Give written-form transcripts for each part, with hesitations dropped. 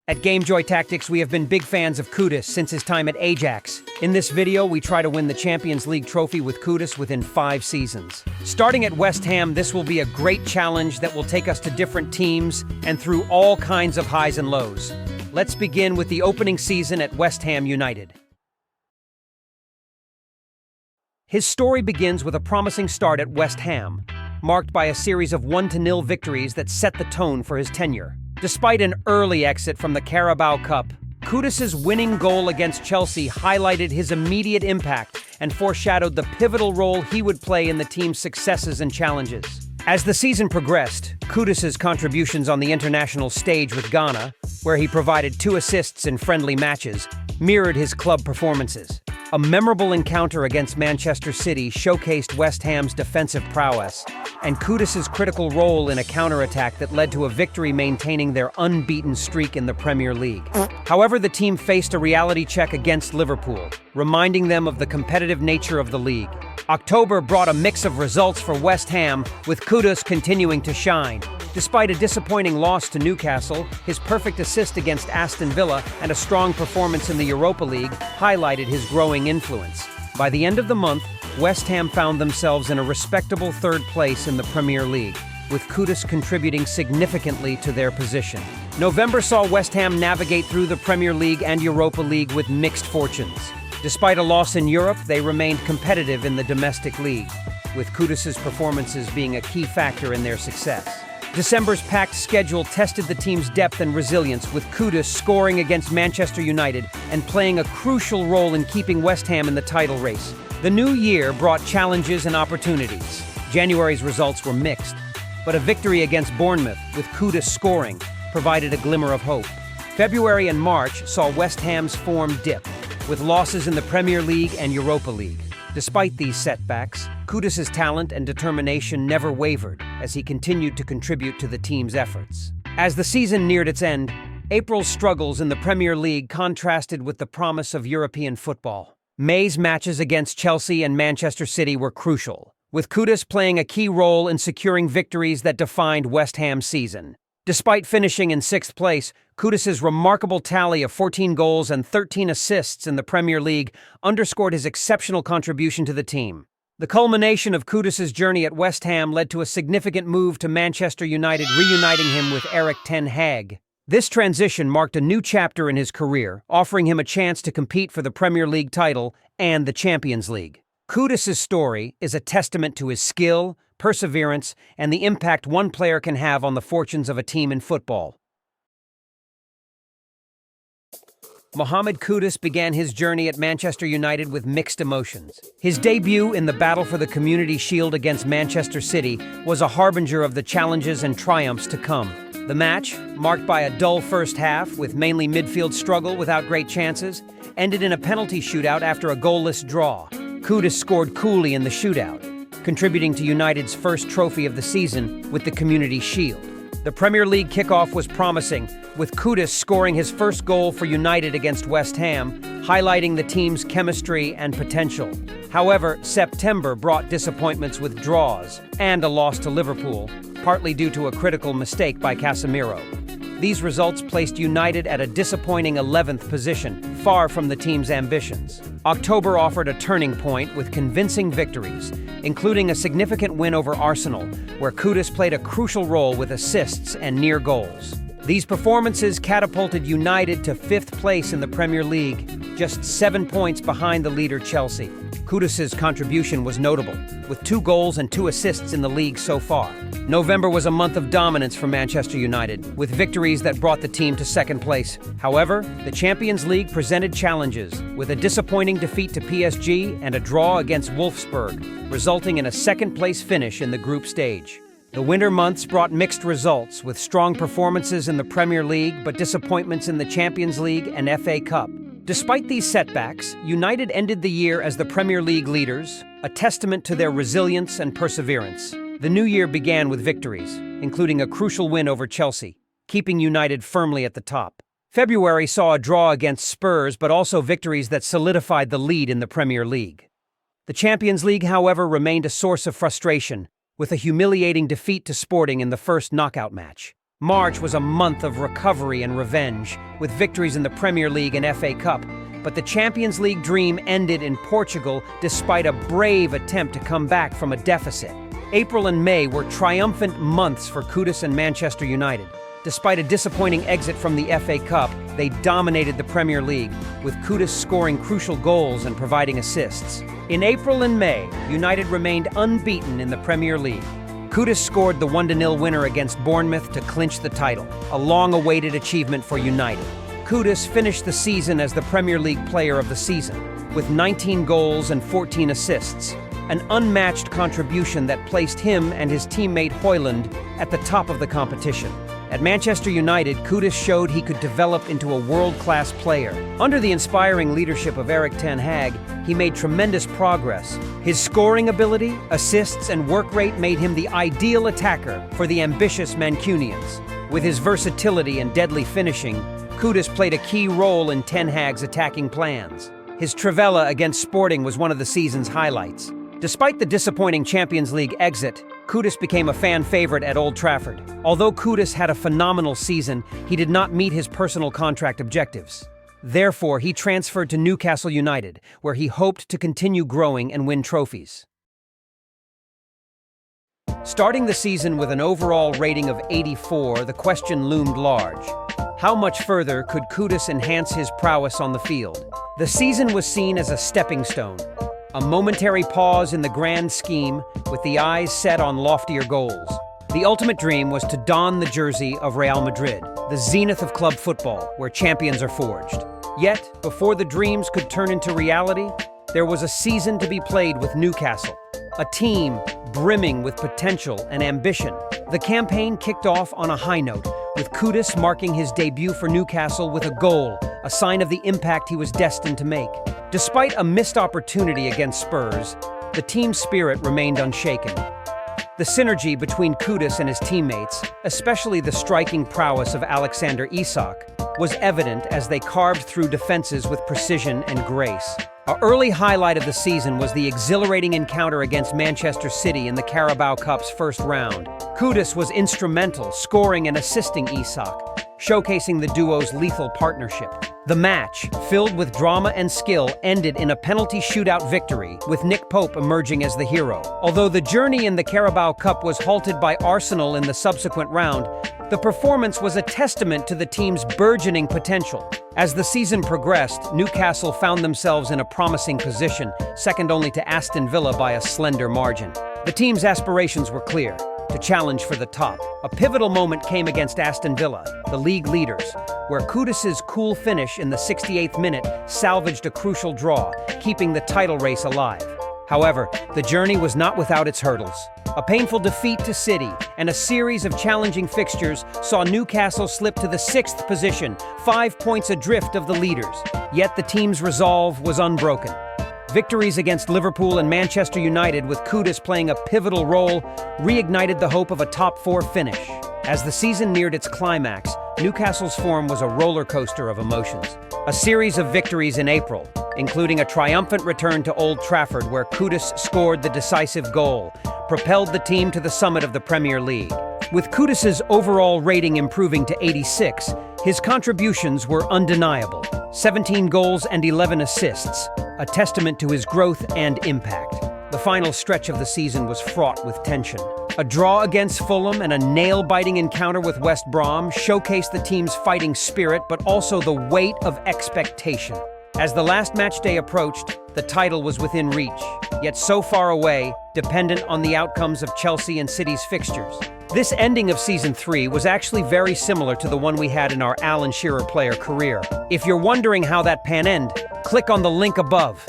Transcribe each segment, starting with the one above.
At GameJoyTactics, we have been big fans of Kudus since his time at Ajax. In this video, we try to win the Champions League trophy with Kudus within 5 seasons. Starting at West Ham, this will be a great challenge that will take us to different teams and through all kinds of highs and lows. Let's begin with the opening season at West Ham United. His story begins with a promising start at West Ham, marked by a series of 1-0 victories that set the tone for his tenure. Despite an early exit from the Carabao Cup, Kudus's winning goal against Chelsea highlighted his immediate impact and foreshadowed the pivotal role he would play in the team's successes and challenges. As the season progressed, Kudus's contributions on the international stage with Ghana, where he provided 2 assists in friendly matches, mirrored his club performances. A memorable encounter against Manchester City showcased West Ham's defensive prowess and Kudus's critical role in a counterattack that led to a victory, maintaining their unbeaten streak in the Premier League. However, the team faced a reality check against Liverpool, reminding them of the competitive nature of the league. October brought a mix of results for West Ham, with Kudus continuing to shine. Despite a disappointing loss to Newcastle, his perfect assist against Aston Villa and a strong performance in the Europa League highlighted his growing influence. By the end of the month, West Ham found themselves in a respectable 3rd place in the Premier League, with Kudus contributing significantly to their position. November saw West Ham navigate through the Premier League and Europa League with mixed fortunes. Despite a loss in Europe, they remained competitive in the domestic league, with Kudus's performances being a key factor in their success. December's packed schedule tested the team's depth and resilience, with Kudus scoring against Manchester United and playing a crucial role in keeping West Ham in the title race. The new year brought challenges and opportunities. January's results were mixed, but a victory against Bournemouth, with Kudus scoring, provided a glimmer of hope. February and March saw West Ham's form dip, with losses in the Premier League and Europa League. Despite these setbacks, Kudus's talent and determination never wavered as he continued to contribute to the team's efforts. As the season neared its end, April's struggles in the Premier League contrasted with the promise of European football. May's matches against Chelsea and Manchester City were crucial, with Kudus playing a key role in securing victories that defined West Ham's season. Despite finishing in 6th place, Kudus's remarkable tally of 14 goals and 13 assists in the Premier League underscored his exceptional contribution to the team. The culmination of Kudus's journey at West Ham led to a significant move to Manchester United, reuniting him with Erik ten Hag. This transition marked a new chapter in his career, offering him a chance to compete for the Premier League title and the Champions League. Kudus's story is a testament to his skill, perseverance, and the impact one player can have on the fortunes of a team in football. Mohammed Kudus began his journey at Manchester United with mixed emotions. His debut in the battle for the Community Shield against Manchester City was a harbinger of the challenges and triumphs to come. The match, marked by a dull first half with mainly midfield struggle without great chances, ended in a penalty shootout after a goalless draw. Kudus scored coolly in the shootout, contributing to United's first trophy of the season with the Community Shield. The Premier League kickoff was promising, with Kudus scoring his first goal for United against West Ham, highlighting the team's chemistry and potential. However, September brought disappointments with draws and a loss to Liverpool, partly due to a critical mistake by Casemiro. These results placed United at a disappointing 11th position, far from the team's ambitions. October offered a turning point with convincing victories, including a significant win over Arsenal, where Kudus played a crucial role with assists and near goals. These performances catapulted United to 5th place in the Premier League, just 7 points behind the leader Chelsea. Kudus's contribution was notable, with 2 goals and 2 assists in the league so far. November was a month of dominance for Manchester United, with victories that brought the team to 2nd place. However, the Champions League presented challenges, with a disappointing defeat to PSG and a draw against Wolfsburg, resulting in a 2nd-place finish in the group stage. The winter months brought mixed results, with strong performances in the Premier League but disappointments in the Champions League and FA Cup. Despite these setbacks, United ended the year as the Premier League leaders, a testament to their resilience and perseverance. The new year began with victories, including a crucial win over Chelsea, keeping United firmly at the top. February saw a draw against Spurs, but also victories that solidified the lead in the Premier League. The Champions League, however, remained a source of frustration, with a humiliating defeat to Sporting in the first knockout match. March was a month of recovery and revenge, with victories in the Premier League and FA Cup, but the Champions League dream ended in Portugal despite a brave attempt to come back from a deficit. April and May were triumphant months for Kudus and Manchester United. Despite a disappointing exit from the FA Cup, they dominated the Premier League, with Kudus scoring crucial goals and providing assists. In April and May, United remained unbeaten in the Premier League. Kudus scored the 1-0 winner against Bournemouth to clinch the title, a long-awaited achievement for United. Kudus finished the season as the Premier League Player of the Season, with 19 goals and 14 assists, an unmatched contribution that placed him and his teammate Højlund at the top of the competition. At Manchester United, Kudus showed he could develop into a world-class player. Under the inspiring leadership of Erik ten Hag, he made tremendous progress. His scoring ability, assists, and work rate made him the ideal attacker for the ambitious Mancunians. With his versatility and deadly finishing, Kudus played a key role in ten Hag's attacking plans. His trivela against Sporting was one of the season's highlights. Despite the disappointing Champions League exit, Kudus became a fan favorite at Old Trafford. Although Kudus had a phenomenal season, he did not meet his personal contract objectives. Therefore, he transferred to Newcastle United, where he hoped to continue growing and win trophies. Starting the season with an overall rating of 84, the question loomed large. How much further could Kudus enhance his prowess on the field? The season was seen as a stepping stone, a momentary pause in the grand scheme, with the eyes set on loftier goals. The ultimate dream was to don the jersey of Real Madrid, the zenith of club football, where champions are forged. Yet, before the dreams could turn into reality, there was a season to be played with Newcastle, a team brimming with potential and ambition. The campaign kicked off on a high note, with Kudus marking his debut for Newcastle with a goal, a sign of the impact he was destined to make. Despite a missed opportunity against Spurs, the team's spirit remained unshaken. The synergy between Kudus and his teammates, especially the striking prowess of Alexander Isak, was evident as they carved through defenses with precision and grace. Our early highlight of the season was the exhilarating encounter against Manchester City in the Carabao Cup's first round. Kudus was instrumental, scoring and assisting Isak, showcasing the duo's lethal partnership. The match, filled with drama and skill, ended in a penalty shootout victory, with Nick Pope emerging as the hero. Although the journey in the Carabao Cup was halted by Arsenal in the subsequent round, the performance was a testament to the team's burgeoning potential. As the season progressed, Newcastle found themselves in a promising position, second only to Aston Villa by a slender margin. The team's aspirations were clear: to challenge for the top. A pivotal moment came against Aston Villa, the league leaders, where Kudus's cool finish in the 68th minute salvaged a crucial draw, keeping the title race alive. However, the journey was not without its hurdles. A painful defeat to City and a series of challenging fixtures saw Newcastle slip to the 6th position, 5 points adrift of the leaders. Yet the team's resolve was unbroken. Victories against Liverpool and Manchester United, with Kudus playing a pivotal role, reignited the hope of a top-4 finish. As the season neared its climax, Newcastle's form was a roller coaster of emotions. A series of victories in April, including a triumphant return to Old Trafford where Kudus scored the decisive goal, propelled the team to the summit of the Premier League. With Kudus's overall rating improving to 86, his contributions were undeniable: 17 goals and 11 assists, a testament to his growth and impact. The final stretch of the season was fraught with tension. A draw against Fulham and a nail-biting encounter with West Brom showcased the team's fighting spirit, but also the weight of expectation. As the last match day approached, the title was within reach, yet so far away, dependent on the outcomes of Chelsea and City's fixtures. This ending of Season 3 was actually very similar to the one we had in our Alan Shearer player career. If you're wondering how that pan-ended, click on the link above.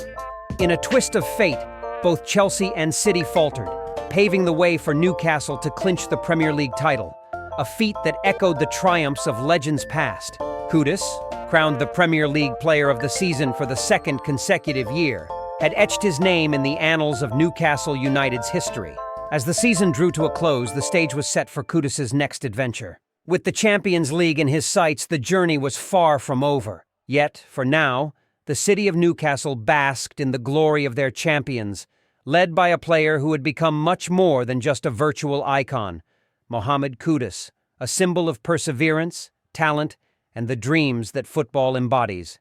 In a twist of fate, both Chelsea and City faltered, paving the way for Newcastle to clinch the Premier League title, a feat that echoed the triumphs of legends past. Kudus, crowned the Premier League Player of the Season for the second consecutive year, had etched his name in the annals of Newcastle United's history. As the season drew to a close, the stage was set for Kudus's next adventure. With the Champions League in his sights, the journey was far from over. Yet, for now, the city of Newcastle basked in the glory of their champions, led by a player who had become much more than just a virtual icon: Mohammed Kudus, a symbol of perseverance, talent, and the dreams that football embodies.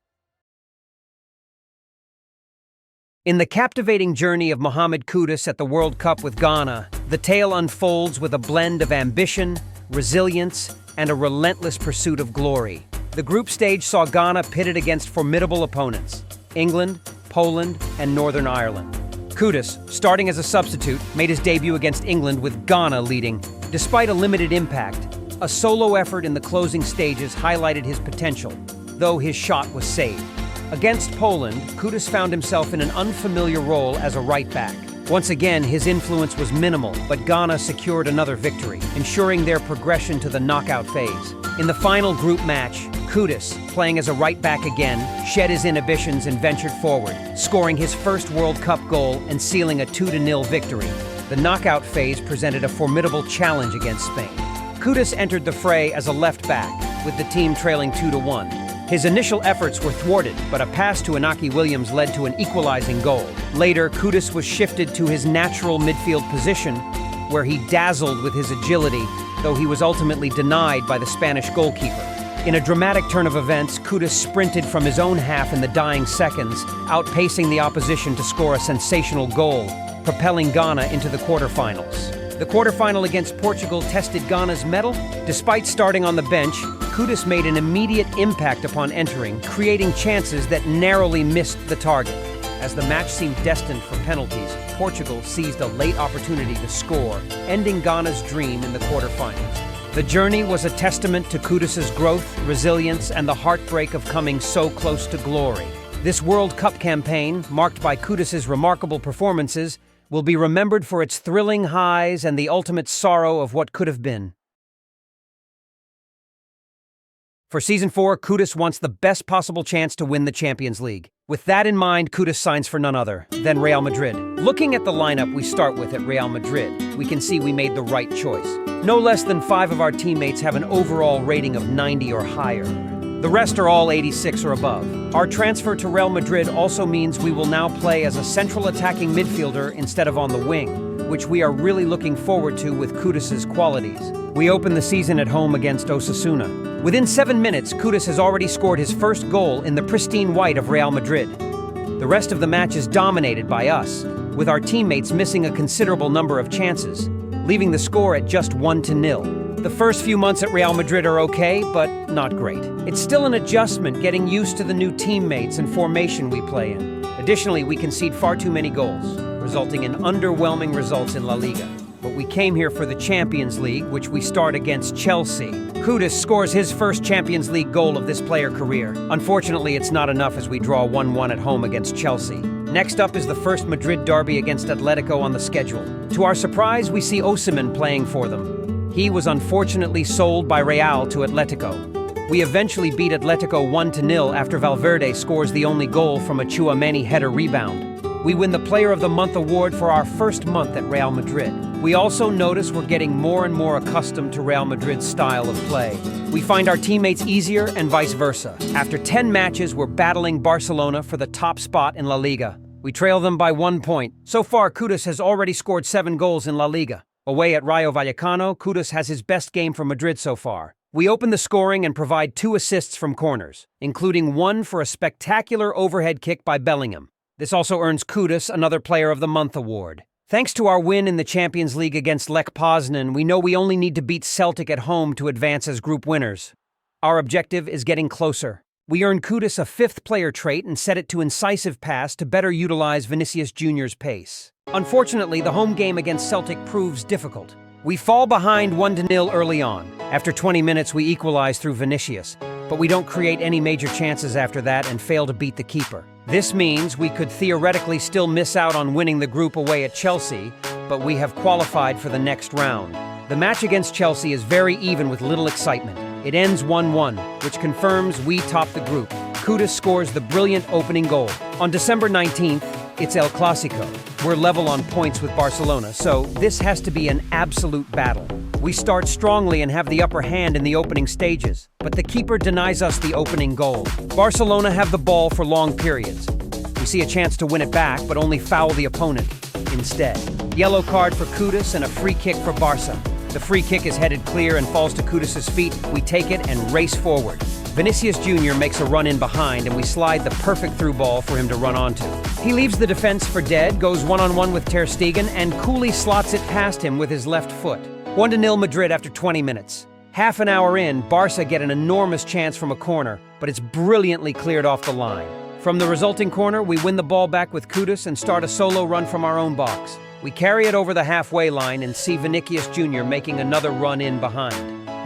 In the captivating journey of Mohammed Kudus at the World Cup with Ghana, the tale unfolds with a blend of ambition, resilience, and a relentless pursuit of glory. The group stage saw Ghana pitted against formidable opponents: England, Poland, and Northern Ireland. Kudus, starting as a substitute, made his debut against England with Ghana leading. Despite a limited impact, a solo effort in the closing stages highlighted his potential, though his shot was saved. Against Poland, Kudus found himself in an unfamiliar role as a right back. Once again, his influence was minimal, but Ghana secured another victory, ensuring their progression to the knockout phase. In the final group match, Kudus, playing as a right back again, shed his inhibitions and ventured forward, scoring his first World Cup goal and sealing a 2-0 victory. The knockout phase presented a formidable challenge against Spain. Kudus entered the fray as a left back, with the team trailing 2-1. His initial efforts were thwarted, but a pass to Inaki Williams led to an equalizing goal. Later, Kudus was shifted to his natural midfield position, where he dazzled with his agility, though he was ultimately denied by the Spanish goalkeeper. In a dramatic turn of events, Kudus sprinted from his own half in the dying seconds, outpacing the opposition to score a sensational goal, propelling Ghana into the quarterfinals. The quarterfinal against Portugal tested Ghana's mettle. Despite starting on the bench, Kudus made an immediate impact upon entering, creating chances that narrowly missed the target. As the match seemed destined for penalties, Portugal seized a late opportunity to score, ending Ghana's dream in the quarterfinals. The journey was a testament to Kudus's growth, resilience, and the heartbreak of coming so close to glory. This World Cup campaign, marked by Kudus's remarkable performances, will be remembered for its thrilling highs and the ultimate sorrow of what could have been. For Season 4, Kudus wants the best possible chance to win the Champions League. With that in mind, Kudus signs for none other than Real Madrid. Looking at the lineup we start with at Real Madrid, we can see we made the right choice. No less than 5 of our teammates have an overall rating of 90 or higher. The rest are all 86 or above. Our transfer to Real Madrid also means we will now play as a central attacking midfielder instead of on the wing, which we are really looking forward to with Kudus's qualities. We open the season at home against Osasuna. Within 7 minutes, Kudus has already scored his first goal in the pristine white of Real Madrid. The rest of the match is dominated by us, with our teammates missing a considerable number of chances, leaving the score at just 1-0. The first few months at Real Madrid are okay, but not great. It's still an adjustment getting used to the new teammates and formation we play in. Additionally, we concede far too many goals, resulting in underwhelming results in La Liga. But we came here for the Champions League, which we start against Chelsea. Kudus scores his first Champions League goal of this player career. Unfortunately, it's not enough as we draw 1-1 at home against Chelsea. Next up is the first Madrid derby against Atletico on the schedule. To our surprise, we see Osimhen playing for them. He was unfortunately sold by Real to Atletico. We eventually beat Atletico 1-0 after Valverde scores the only goal from a Tchouaméni header rebound. We win the Player of the Month award for our first month at Real Madrid. We also notice we're getting more and more accustomed to Real Madrid's style of play. We find our teammates easier and vice versa. After 10 matches, we're battling Barcelona for the top spot in La Liga. We trail them by 1 point. So far, Kudus has already scored 7 goals in La Liga. Away at Rayo Vallecano, Kudus has his best game for Madrid so far. We open the scoring and provide 2 assists from corners, including 1 for a spectacular overhead kick by Bellingham. This also earns Kudus another Player of the Month award. Thanks to our win in the Champions League against Lech Poznan, we know we only need to beat Celtic at home to advance as group winners. Our objective is getting closer. We earn Kudus a 5th player trait and set it to incisive pass to better utilize Vinicius Jr.'s pace. Unfortunately, the home game against Celtic proves difficult. We fall behind 1-0 early on. After 20 minutes, we equalize through Vinicius, but we don't create any major chances after that and fail to beat the keeper. This means we could theoretically still miss out on winning the group away at Chelsea, but we have qualified for the next round. The match against Chelsea is very even with little excitement. It ends 1-1, which confirms we top the group. Kudus scores the brilliant opening goal. On December 19th, it's El Clasico. We're level on points with Barcelona, so this has to be an absolute battle. We start strongly and have the upper hand in the opening stages, but the keeper denies us the opening goal. Barcelona have the ball for long periods. We see a chance to win it back, but only foul the opponent instead. Yellow card for Kudus and a free kick for Barca. The free kick is headed clear and falls to Kudus' feet. We take it and race forward. Vinicius Jr. makes a run in behind, and we slide the perfect through ball for him to run onto. He leaves the defense for dead, goes one-on-one with Ter Stegen, and coolly slots it past him with his left foot. 1-0 Madrid after 20 minutes. Half an hour in, Barca get an enormous chance from a corner, but it's brilliantly cleared off the line. From the resulting corner, we win the ball back with Kudus and start a solo run from our own box. We carry it over the halfway line and see Vinicius Jr. making another run in behind.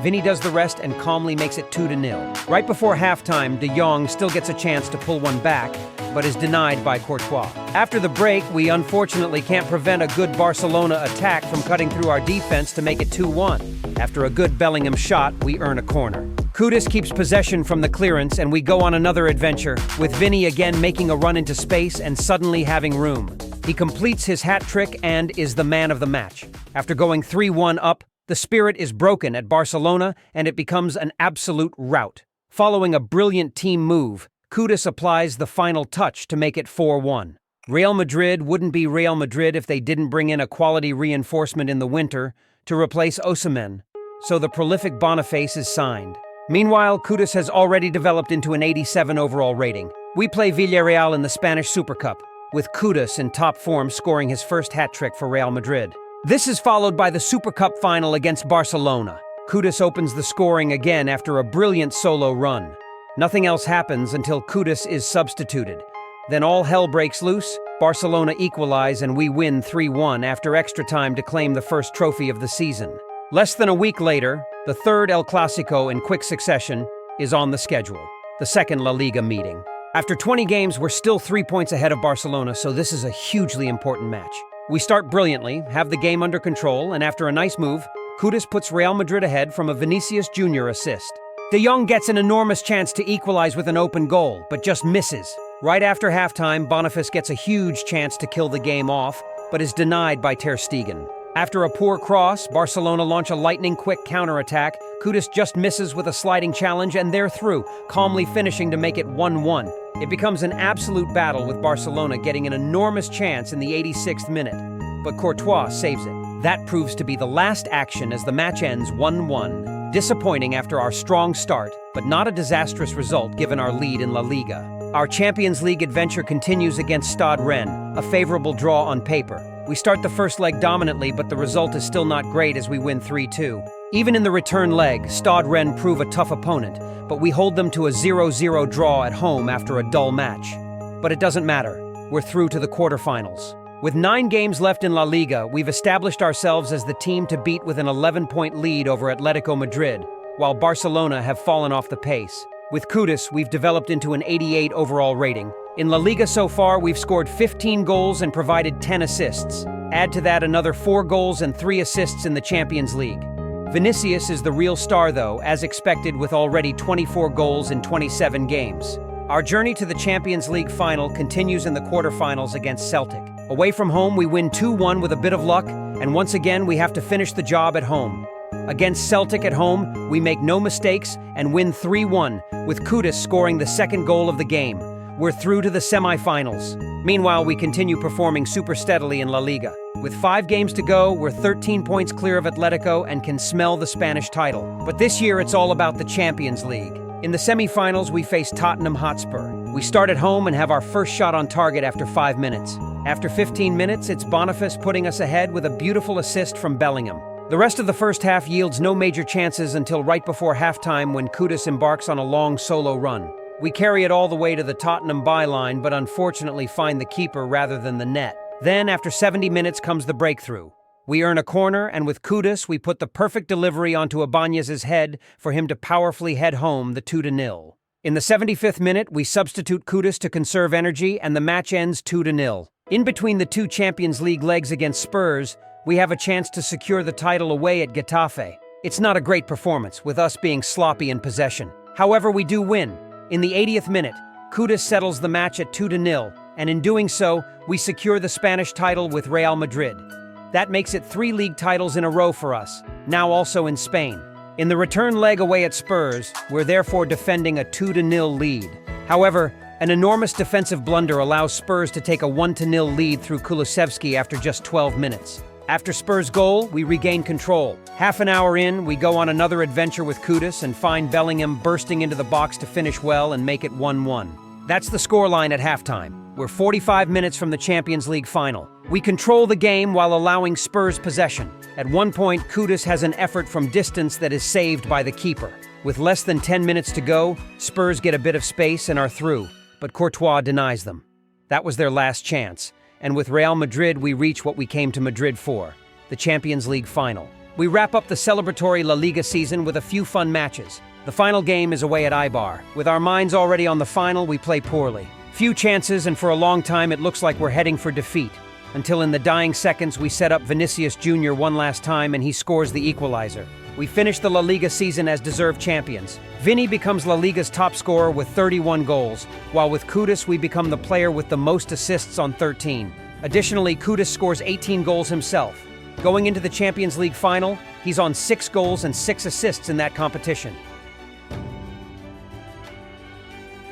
Vinny does the rest and calmly makes it 2-0. Right before halftime, De Jong still gets a chance to pull one back, but is denied by Courtois. After the break, we unfortunately can't prevent a good Barcelona attack from cutting through our defense to make it 2-1. After a good Bellingham shot, we earn a corner. Kudus keeps possession from the clearance, and we go on another adventure, with Vinny again making a run into space and suddenly having room. He completes his hat trick and is the man of the match. After going 3-1 up, the spirit is broken at Barcelona, and it becomes an absolute rout. Following a brilliant team move, Kudus applies the final touch to make it 4-1. Real Madrid wouldn't be Real Madrid if they didn't bring in a quality reinforcement in the winter to replace Osimhen, so the prolific Boniface is signed. Meanwhile, Kudus has already developed into an 87 overall rating. We play Villarreal in the Spanish Super Cup, with Kudus in top form scoring his first hat trick for Real Madrid. This is followed by the Super Cup final against Barcelona. Kudus opens the scoring again after a brilliant solo run. Nothing else happens until Kudus is substituted. Then all hell breaks loose, Barcelona equalize, and we win 3-1 after extra time to claim the first trophy of the season. Less than a week later, the third El Clasico in quick succession is on the schedule, the second La Liga meeting. After 20 games, we're still 3 points ahead of Barcelona, so this is a hugely important match. We start brilliantly, have the game under control, and after a nice move, Kudus puts Real Madrid ahead from a Vinicius Jr. assist. De Jong gets an enormous chance to equalize with an open goal, but just misses. Right after halftime, Boniface gets a huge chance to kill the game off, but is denied by Ter Stegen. After a poor cross, Barcelona launch a lightning-quick counterattack. Kudus just misses with a sliding challenge, and they're through, calmly finishing to make it 1-1. It becomes an absolute battle with Barcelona getting an enormous chance in the 86th minute, but Courtois saves it. That proves to be the last action as the match ends 1-1. Disappointing after our strong start, but not a disastrous result given our lead in La Liga. Our Champions League adventure continues against Stade Rennes, a favorable draw on paper. We start the first leg dominantly, but the result is still not great as we win 3-2. Even in the return leg, Stade Rennes prove a tough opponent, but we hold them to a 0-0 draw at home after a dull match. But it doesn't matter. We're through to the quarterfinals. With 9 games left in La Liga, we've established ourselves as the team to beat with an 11-point lead over Atletico Madrid, while Barcelona have fallen off the pace. With Kudus, we've developed into an 88 overall rating. In La Liga so far, we've scored 15 goals and provided 10 assists. Add to that another 4 goals and 3 assists in the Champions League. Vinicius is the real star though, as expected, with already 24 goals in 27 games. Our journey to the Champions League final continues in the quarterfinals against Celtic. Away from home, we win 2-1 with a bit of luck, and once again we have to finish the job at home. Against Celtic at home, we make no mistakes and win 3-1, with Kudus scoring the second goal of the game. We're through to the semi-finals. Meanwhile, we continue performing super steadily in La Liga. With 5 games to go, we're 13 points clear of Atletico and can smell the Spanish title. But this year, it's all about the Champions League. In the semi-finals, we face Tottenham Hotspur. We start at home and have our first shot on target after 5 minutes. After 15 minutes, it's Boniface putting us ahead with a beautiful assist from Bellingham. The rest of the first half yields no major chances until right before halftime when Kudus embarks on a long solo run. We carry it all the way to the Tottenham byline, but unfortunately find the keeper rather than the net. Then, after 70 minutes, comes the breakthrough. We earn a corner, and with Kudus, we put the perfect delivery onto Ibanez's head for him to powerfully head home the 2-0. In the 75th minute, we substitute Kudus to conserve energy, and the match ends 2-0. In between the 2 Champions League legs against Spurs, we have a chance to secure the title away at Getafe. It's not a great performance, with us being sloppy in possession. However, we do win. In the 80th minute, Kudus settles the match at 2-0, and in doing so, we secure the Spanish title with Real Madrid. That makes it 3 league titles in a row for us, now also in Spain. In the return leg away at Spurs, we're therefore defending a 2-0 lead. However, an enormous defensive blunder allows Spurs to take a 1-0 lead through Kulusevski after just 12 minutes. After Spurs' goal, we regain control. Half an hour in, we go on another adventure with Kudus and find Bellingham bursting into the box to finish well and make it 1-1. That's the scoreline at halftime. We're 45 minutes from the Champions League final. We control the game while allowing Spurs possession. At one point, Kudus has an effort from distance that is saved by the keeper. With less than 10 minutes to go, Spurs get a bit of space and are through, but Courtois denies them. That was their last chance. And with Real Madrid, we reach what we came to Madrid for, the Champions League final. We wrap up the celebratory La Liga season with a few fun matches. The final game is away at Eibar. With our minds already on the final, we play poorly. Few chances, and for a long time it looks like we're heading for defeat. Until in the dying seconds, we set up Vinicius Jr. one last time and he scores the equalizer. We finish the La Liga season as deserved champions. Vinny becomes La Liga's top scorer with 31 goals, while with Kudus we become the player with the most assists on 13. Additionally, Kudus scores 18 goals himself. Going into the Champions League final, he's on 6 goals and 6 assists in that competition.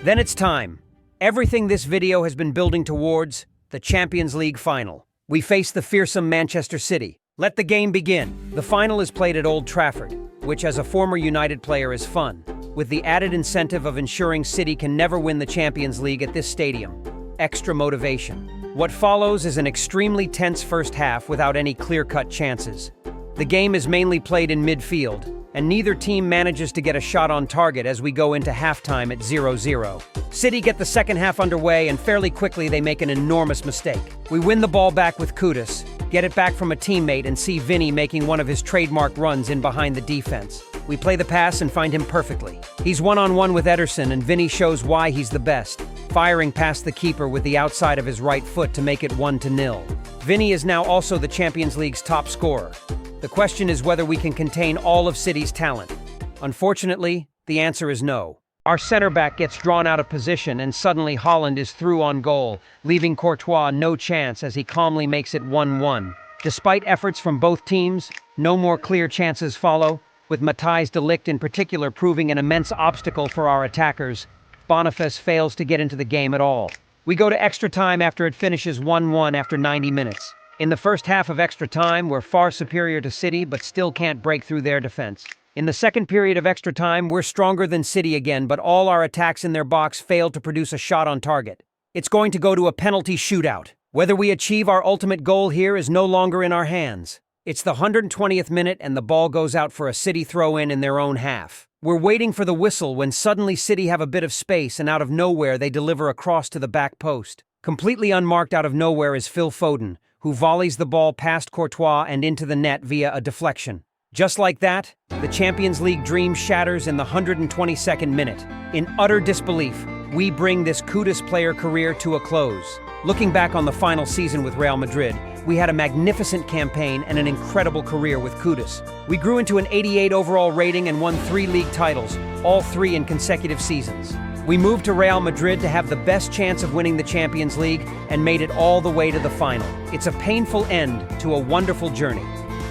Then it's time. Everything this video has been building towards, the Champions League final. We face the fearsome Manchester City. Let the game begin. The final is played at Old Trafford, which as a former United player is fun, with the added incentive of ensuring City can never win the Champions League at this stadium. Extra motivation. What follows is an extremely tense first half without any clear-cut chances. The game is mainly played in midfield, and neither team manages to get a shot on target as we go into halftime at 0-0. City get the second half underway, and fairly quickly they make an enormous mistake. We win the ball back with Kudus, get it back from a teammate, and see Vinny making one of his trademark runs in behind the defense. We play the pass and find him perfectly. He's one-on-one with Ederson, and Vinny shows why he's the best, firing past the keeper with the outside of his right foot to make it 1-0. Vinny is now also the Champions League's top scorer. The question is whether we can contain all of City's talent. Unfortunately, the answer is no. Our center back gets drawn out of position and suddenly Haaland is through on goal, leaving Courtois no chance as he calmly makes it 1-1. Despite efforts from both teams, no more clear chances follow, with Matthijs de Ligt in particular proving an immense obstacle for our attackers. Boniface fails to get into the game at all. We go to extra time after it finishes 1-1 after 90 minutes. In the first half of extra time, we're far superior to City, but still can't break through their defense. In the second period of extra time, we're stronger than City again, but all our attacks in their box fail to produce a shot on target. It's going to go to a penalty shootout. Whether we achieve our ultimate goal here is no longer in our hands. It's the 120th minute and the ball goes out for a City throw-in in their own half. We're waiting for the whistle when suddenly City have a bit of space and out of nowhere they deliver a cross to the back post. Completely unmarked out of nowhere is Phil Foden, who volleys the ball past Courtois and into the net via a deflection. Just like that, the Champions League dream shatters in the 122nd minute. In utter disbelief, we bring this Kudus player career to a close. Looking back on the final season with Real Madrid, we had a magnificent campaign and an incredible career with Kudus. We grew into an 88 overall rating and won 3 league titles, all 3 in consecutive seasons. We moved to Real Madrid to have the best chance of winning the Champions League and made it all the way to the final. It's a painful end to a wonderful journey.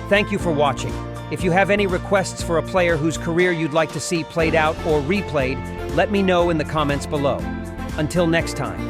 Thank you for watching. If you have any requests for a player whose career you'd like to see played out or replayed, let me know in the comments below. Until next time.